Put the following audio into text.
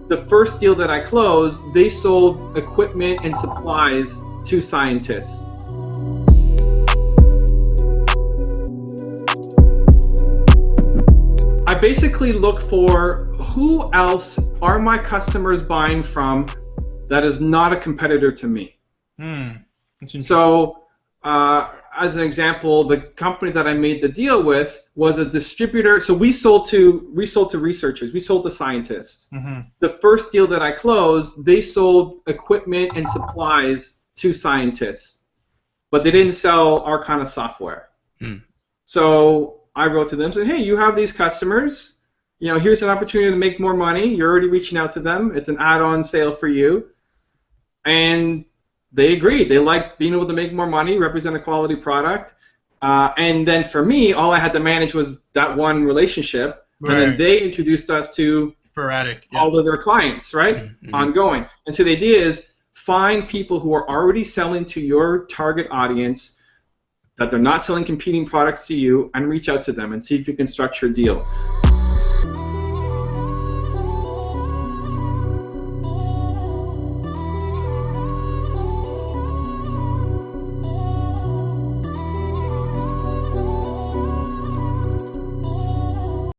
The first deal that I closed, they sold equipment and supplies to scientists. I basically look for who else are my customers buying from that is not a competitor to me. So, as an example, the company that I made the deal with was a distributor. So we sold to researchers. We sold to scientists. The first deal that I closed, they sold equipment and supplies to scientists, but they didn't sell our kind of software. So I wrote to them and said, hey, you have these customers. You know, here's an opportunity to make more money. You're already reaching out to them. It's an add-on sale for you. And they agreed. They liked being able to make more money, represent a quality product. And then for me, all I had to manage was that one relationship. Right. And then they introduced us to all of their clients, right? Ongoing. And so the idea is find people who are already selling to your target audience, that they're not selling competing products to you, and reach out to them and see if you can structure a deal.